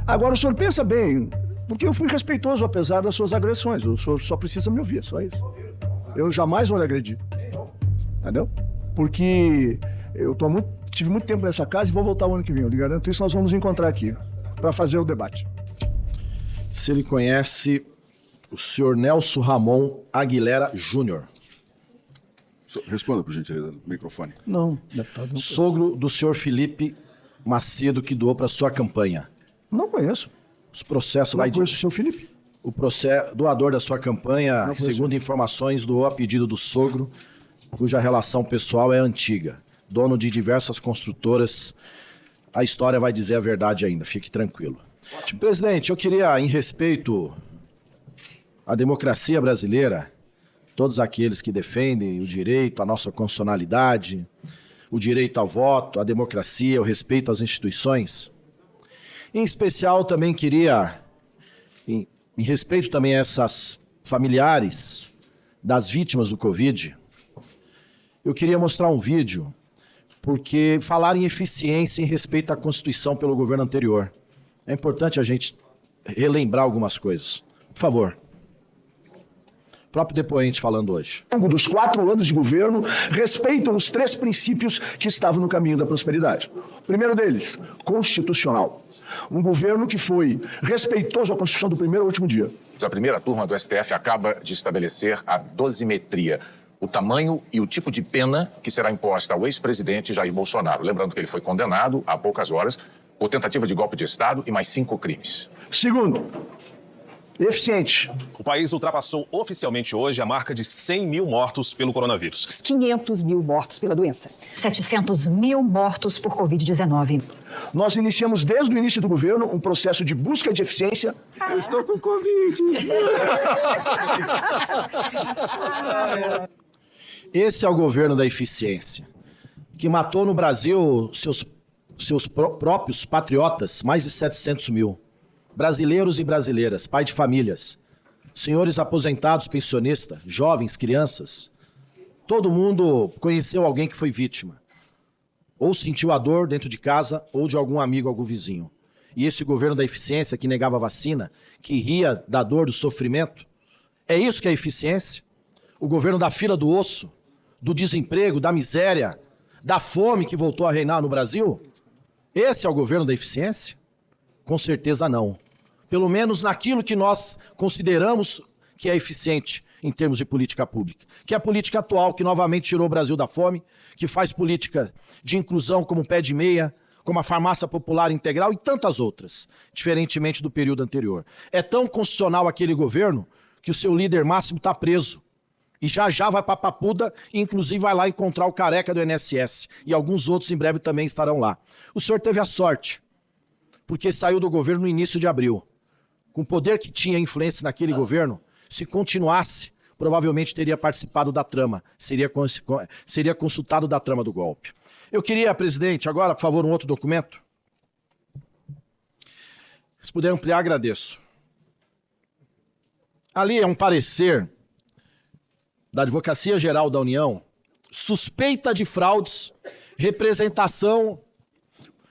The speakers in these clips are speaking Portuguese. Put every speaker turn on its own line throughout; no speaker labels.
Agora, o senhor pensa bem, porque eu fui respeitoso apesar das suas agressões. O senhor só precisa me ouvir, só isso. Eu jamais vou lhe agredir. Entendeu? Porque eu tive muito tempo nessa casa e vou voltar o ano que vem. Eu lhe garanto isso, nós vamos nos encontrar aqui para fazer o debate.
Se ele conhece o senhor Nelson Ramon Aguilera Júnior.
Responda, por gentileza, no microfone.
Não, deputado. Não
Sogro do senhor Felipe Macedo, que doou para sua campanha.
Não conheço.
Os processos
Não conheço o seu Felipe.
O doador da sua campanha, segundo informações, doou a pedido do sogro, cuja relação pessoal é antiga. Dono de diversas construtoras. A história vai dizer a verdade ainda, fique tranquilo. Ótimo. Presidente, eu queria, em respeito à democracia brasileira, todos aqueles que defendem o direito à nossa constitucionalidade, o direito ao voto, a democracia, o respeito às instituições, em especial também queria, em respeito também a essas familiares das vítimas do Covid, eu queria mostrar um vídeo, porque falar em eficiência em respeito à Constituição pelo governo anterior. É importante a gente relembrar algumas coisas. Por favor. O próprio depoente falando hoje.
Ao longo dos 4 anos de governo, respeitam os 3 princípios que estavam no caminho da prosperidade. O primeiro deles, constitucional. Um governo que foi respeitoso à Constituição do primeiro ao último dia.
A primeira turma do STF acaba de estabelecer a dosimetria, o tamanho e o tipo de pena que será imposta ao ex-presidente Jair Bolsonaro. Lembrando que ele foi condenado há poucas horas por tentativa de golpe de Estado e mais 5 crimes.
Segundo, eficiente.
O país ultrapassou oficialmente hoje a marca de 100 mil mortos pelo coronavírus.
Os 500 mil mortos pela doença.
700 mil mortos por Covid-19.
Nós iniciamos desde o início do governo um processo de busca de eficiência.
Eu estou com Covid.
Esse é o governo da eficiência, que matou no Brasil seus próprios patriotas, mais de 700 mil. Brasileiros e brasileiras, pai de famílias, senhores aposentados, pensionistas, jovens, crianças. Todo mundo conheceu alguém que foi vítima. Ou sentiu a dor dentro de casa, ou de algum amigo, algum vizinho. E esse governo da eficiência que negava vacina, que ria da dor, do sofrimento, é isso que é eficiência? O governo da fila do osso, do desemprego, da miséria, da fome que voltou a reinar no Brasil? Esse é o governo da eficiência? Com certeza não. Pelo menos naquilo que nós consideramos que é eficiente em termos de política pública. Que é a política atual, que novamente tirou o Brasil da fome, que faz política de inclusão como pé de meia, como a farmácia popular integral e tantas outras, diferentemente do período anterior. É tão constitucional aquele governo que o seu líder máximo está preso. E já vai para a Papuda e inclusive vai lá encontrar o careca do INSS. E alguns outros em breve também estarão lá. O senhor teve a sorte, porque saiu do governo no início de abril. Com o poder que tinha influência naquele governo, se continuasse, provavelmente teria participado da trama, seria consultado da trama do golpe. Eu queria, presidente, agora, por favor, um outro documento. Se puder ampliar, agradeço. Ali é um parecer da Advocacia Geral da União, suspeita de fraudes, representação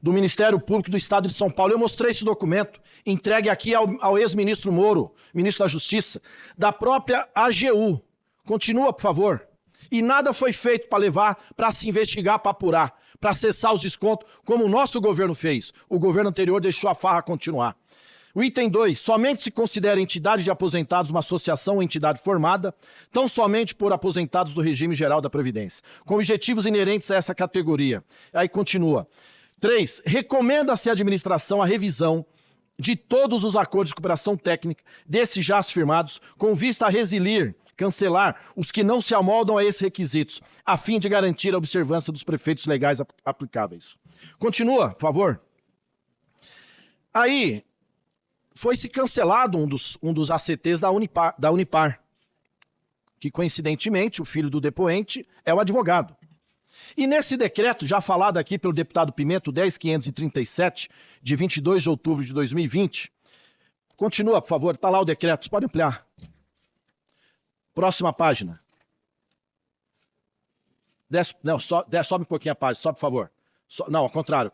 do Ministério Público do Estado de São Paulo. Eu mostrei esse documento, entregue aqui ao ex-ministro Moro, ministro da Justiça, da própria AGU. Continua, por favor. E nada foi feito para levar, para se investigar, para apurar, para cessar os descontos, como o nosso governo fez. O governo anterior deixou a farra continuar. O item 2, somente se considera entidade de aposentados uma associação ou entidade formada, tão somente por aposentados do regime geral da Previdência, com objetivos inerentes a essa categoria. Aí continua. 3, recomenda-se à administração a revisão de todos os acordos de cooperação técnica, desses já firmados, com vista a cancelar os que não se amoldam a esses requisitos, a fim de garantir a observância dos preceitos legais aplicáveis. Continua, por favor. Aí, foi-se cancelado um dos ACTs da Unipar, que coincidentemente o filho do depoente é o advogado. E nesse decreto, já falado aqui pelo deputado Pimenta, 10.537, de 22 de outubro de 2020, continua, por favor, está lá o decreto, pode ampliar. Próxima página. Sobe um pouquinho a página, só por favor. Não, ao contrário.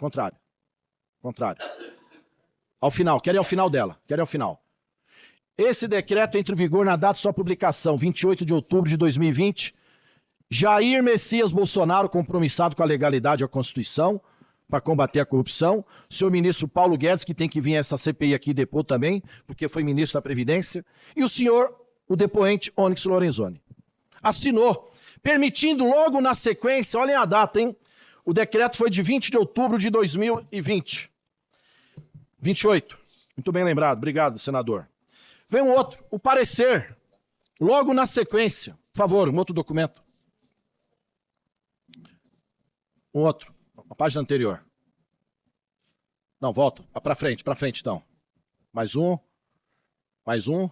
Ao final, quero ir ao final dela, quero ir ao final. Esse decreto entra em vigor na data de sua publicação, 28 de outubro de 2020. Jair Messias Bolsonaro, compromissado com a legalidade e a Constituição, para combater a corrupção. O senhor ministro Paulo Guedes, que tem que vir essa CPI aqui depor também, porque foi ministro da Previdência. E o senhor, o depoente Onyx Lorenzoni. Assinou, permitindo logo na sequência, olhem a data, hein? O decreto foi de 20 de outubro de 2020. 28. Muito bem lembrado. Obrigado, senador. Vem um outro. O parecer. Logo na sequência. Por favor, um outro documento. Um outro. A página anterior. Não, volta. Para frente então. Mais um. Mais um.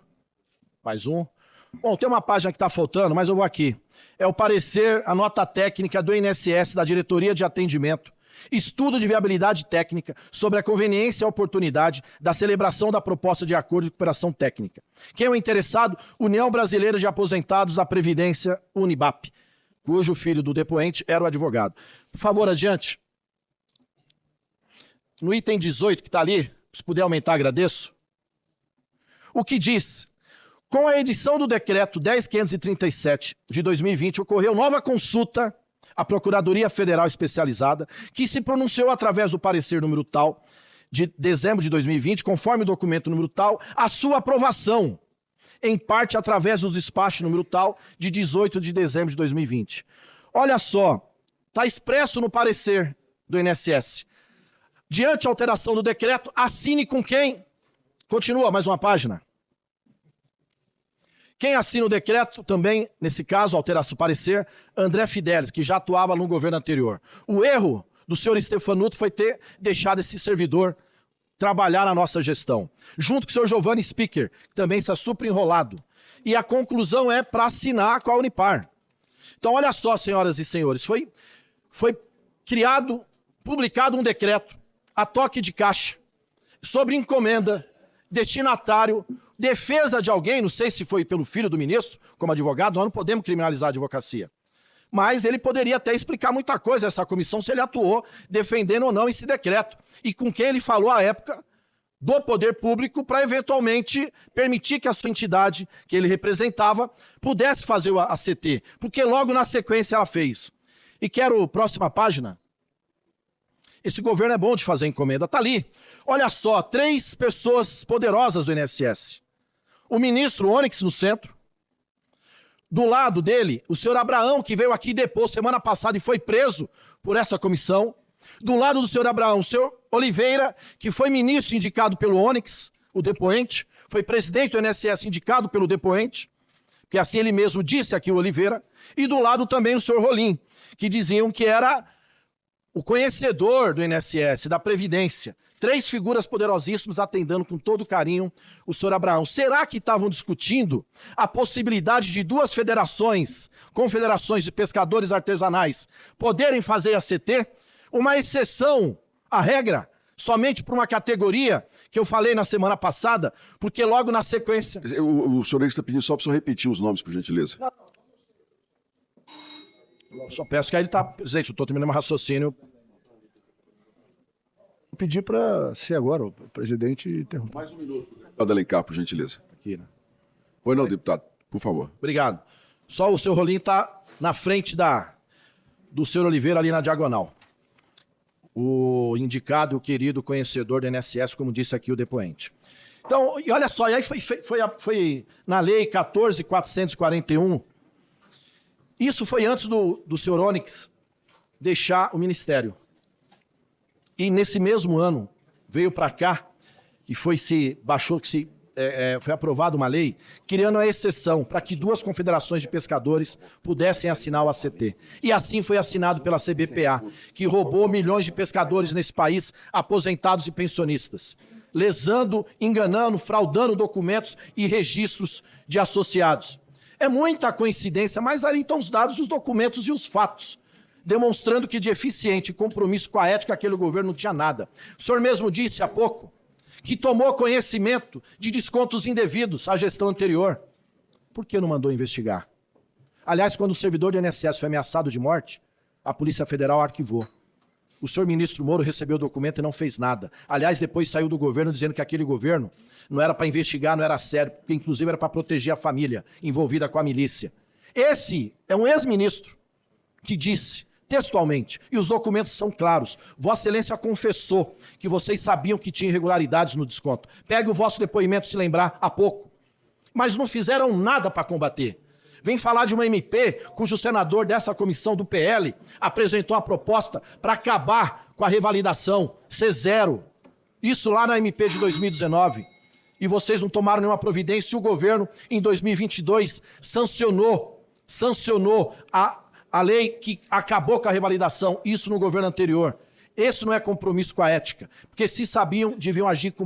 Mais um. Bom, tem uma página que está faltando, mas eu vou aqui. É o parecer, a nota técnica do INSS, da Diretoria de Atendimento, estudo de viabilidade técnica sobre a conveniência e a oportunidade da celebração da proposta de acordo de cooperação técnica. Quem é o interessado? União Brasileira de Aposentados da Previdência, Unibap, cujo filho do depoente era o advogado. Por favor, adiante. No item 18, que está ali, se puder aumentar, agradeço. O que diz? Com a edição do decreto 10.537 de 2020, ocorreu nova consulta à Procuradoria Federal Especializada, que se pronunciou através do parecer número tal, de dezembro de 2020, conforme o documento número tal, a sua aprovação, em parte através do despacho número tal, de 18 de dezembro de 2020. Olha só, está expresso no parecer do INSS. Diante a alteração do decreto, assine com quem? Continua, mais uma página. Quem assina o decreto também, nesse caso, alteração do parecer, André Fidelis, que já atuava no governo anterior. O erro do senhor Stefanuto foi ter deixado esse servidor trabalhar na nossa gestão, junto com o senhor Giovanni Spicker, que também está super enrolado. E a conclusão é para assinar com a Unipar. Então, olha só, senhoras e senhores, foi criado, publicado um decreto a toque de caixa sobre encomenda, destinatário, defesa de alguém, não sei se foi pelo filho do ministro, como advogado, nós não podemos criminalizar a advocacia. Mas ele poderia até explicar muita coisa, essa comissão, se ele atuou defendendo ou não esse decreto. E com quem ele falou à época do poder público para eventualmente permitir que a sua entidade, que ele representava, pudesse fazer a CT. Porque logo na sequência ela fez. E quero, próxima página. Esse governo é bom de fazer encomenda, tá ali. Olha só, 3 pessoas poderosas do INSS. O ministro Onyx no centro. Do lado dele, o senhor Abraão, que veio aqui depois semana passada e foi preso por essa comissão. Do lado do senhor Abraão, o senhor Oliveira, que foi ministro indicado pelo Onyx, o depoente, foi presidente do INSS indicado pelo depoente, que assim ele mesmo disse aqui, o Oliveira. E do lado também o senhor Rolim, que diziam que era o conhecedor do INSS, da Previdência. 3 figuras poderosíssimas atendendo com todo carinho o senhor Abraão. Será que estavam discutindo a possibilidade de 2 federações, confederações de pescadores artesanais, poderem fazer a CT? Uma exceção à regra, somente para uma categoria que eu falei na semana passada, porque logo na sequência...
O senhor está pedindo só para o senhor repetir os nomes, por gentileza.
Eu só peço que aí ele está... Presidente, eu estou terminando meu raciocínio.
Vou pedir para ser agora o presidente interromper.
Mais um minuto. Deputado Alencar, por gentileza.
Aqui, né?
Pois não, deputado, por favor.
Obrigado. Só o seu Rolim está na frente do senhor Oliveira ali na diagonal. O indicado, o querido conhecedor do INSS, como disse aqui o depoente. Então, e olha só, e aí foi na lei 14.441. Isso foi antes do senhor Onyx deixar o ministério. E nesse mesmo ano veio para cá e foi aprovada uma lei criando a exceção para que 2 confederações de pescadores pudessem assinar o ACT. E assim foi assinado pela CBPA, que roubou milhões de pescadores nesse país, aposentados e pensionistas, lesando, enganando, fraudando documentos e registros de associados. É muita coincidência, mas ali estão os dados, os documentos e os fatos, demonstrando que de eficiente compromisso com a ética aquele governo não tinha nada. O senhor mesmo disse há pouco que tomou conhecimento de descontos indevidos à gestão anterior. Por que não mandou investigar? Aliás, quando o servidor do INSS foi ameaçado de morte, a Polícia Federal arquivou. O senhor ministro Moro recebeu o documento e não fez nada. Aliás, depois saiu do governo dizendo que aquele governo não era para investigar, não era sério, porque inclusive era para proteger a família envolvida com a milícia. Esse é um ex-ministro que disse, textualmente, e os documentos são claros, Vossa Excelência confessou que vocês sabiam que tinha irregularidades no desconto. Pegue o vosso depoimento, se lembrar, há pouco. Mas não fizeram nada para combater. Vem falar de uma MP cujo senador dessa comissão do PL apresentou uma proposta para acabar com a revalidação, ser zero. Isso lá na MP de 2019. E vocês não tomaram nenhuma providência e o governo, em 2022, sancionou a lei que acabou com a revalidação, isso no governo anterior. Esse não é compromisso com a ética, porque se sabiam, deviam agir com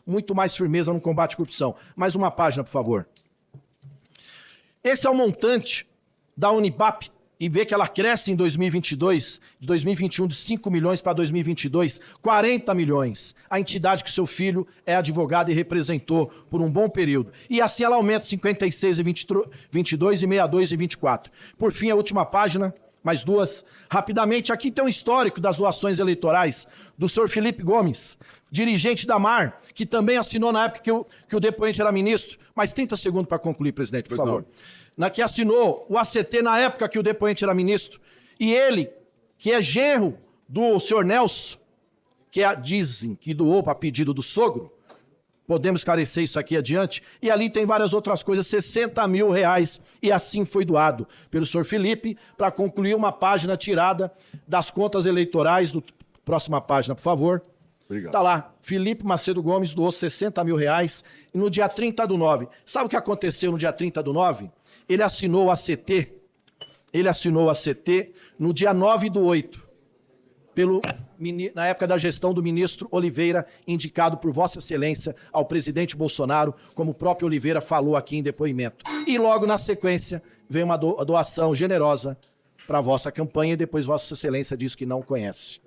muito mais firmeza no combate à corrupção. Mais uma página, por favor. Esse é o montante da Unibap e vê que ela cresce em 2022, de 2021 de 5 milhões para 2022, 40 milhões. A entidade que seu filho é advogado e representou por um bom período. E assim ela aumenta 56 e 22 e 62 e 24. Por fim, a última página, mais duas. Rapidamente, aqui tem um histórico das doações eleitorais do senhor Felipe Gomes, dirigente da MAR, que também assinou na época que o depoente era ministro. Mais 30 segundos para concluir, presidente, por favor. Que assinou o ACT na época que o depoente era ministro. E ele, que é genro do senhor Nelson, que dizem que doou para pedido do sogro, podemos esclarecer isso aqui adiante, e ali tem várias outras coisas, 60 mil reais, e assim foi doado pelo senhor Felipe, para concluir uma página tirada das contas eleitorais, próxima página, por favor.
Obrigado.
Tá lá, Felipe Macedo Gomes doou 60 mil reais, e no dia 30/9, sabe o que aconteceu no dia 30/9? Ele assinou o ACT no dia 9/8, na época da gestão do ministro Oliveira, indicado por Vossa Excelência ao presidente Bolsonaro, como o próprio Oliveira falou aqui em depoimento. E logo na sequência veio uma doação generosa para a vossa campanha e depois Vossa Excelência disse que não conhece.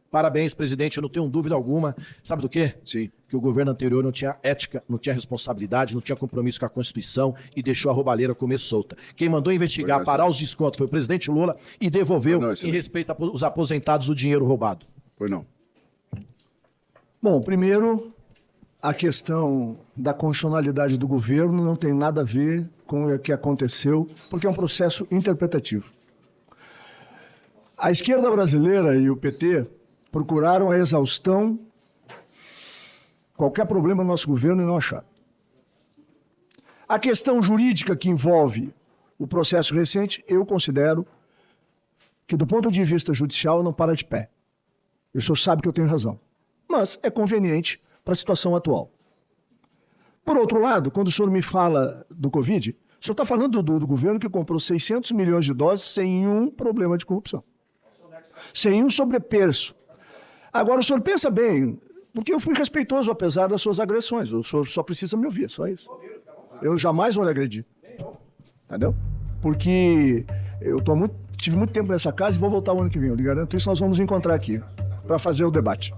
Parabéns, presidente, eu não tenho dúvida alguma. Sabe do quê?
Sim.
Que o governo anterior não tinha ética, não tinha responsabilidade, não tinha compromisso com a Constituição e deixou a roubalheira comer solta. Quem mandou investigar, parar os descontos, foi o presidente Lula e devolveu, em respeito aos aposentados, o dinheiro roubado.
Foi não.
Bom, primeiro, a questão da constitucionalidade do governo não tem nada a ver com o que aconteceu, porque é um processo interpretativo. A esquerda brasileira e o PT procuraram a exaustão qualquer problema no nosso governo e não acharam. A questão jurídica que envolve o processo recente, eu considero que, do ponto de vista judicial, não para de pé. O senhor sabe que eu tenho razão. Mas é conveniente para a situação atual. Por outro lado, quando o senhor me fala do Covid, o senhor está falando do governo que comprou 600 milhões de doses sem nenhum problema de corrupção. Sem nenhum sobrepreço. Agora, o senhor pensa bem, porque eu fui respeitoso apesar das suas agressões. O senhor só precisa me ouvir, só isso. Eu jamais vou lhe agredir. Entendeu? Porque eu tive muito tempo nessa casa e vou voltar o ano que vem. Eu lhe garanto isso, nós vamos encontrar aqui para fazer o debate.